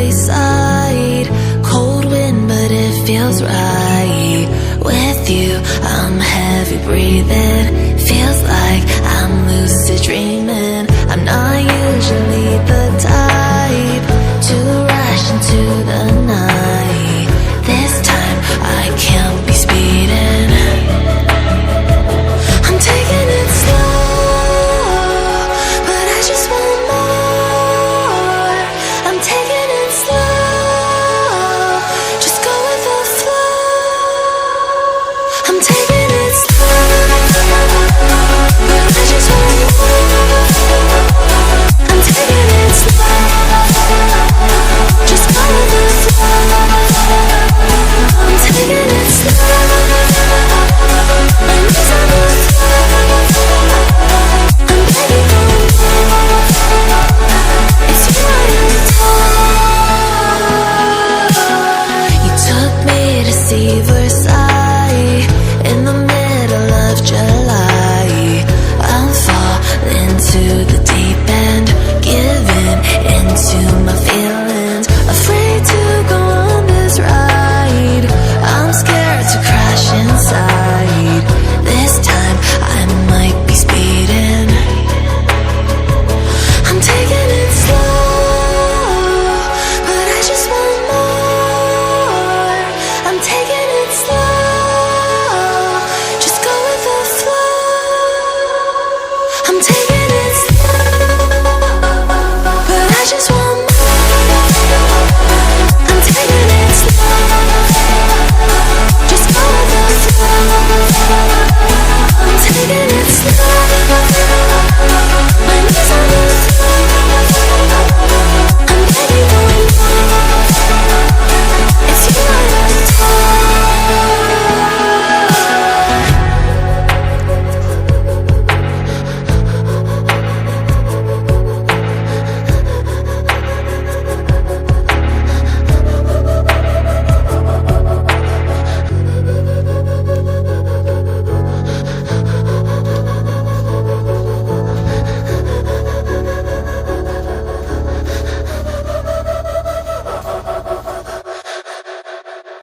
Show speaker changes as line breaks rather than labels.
Side, cold wind, but it feels right. With you, I'm heavy breathing. Feels like I'm lucid dreaming. I'm not usually the type to rush into the night. This time, I can't be speeding. I'm taking it slow, but I just want more. I'm taking it slow, just go with the flow. I'm taking it slow, but I just want more. I'm taking it slow, just go with the flow. I'm taking it slow, and it's on the flow. I'm begging for more. It's you I adore. You took me to see the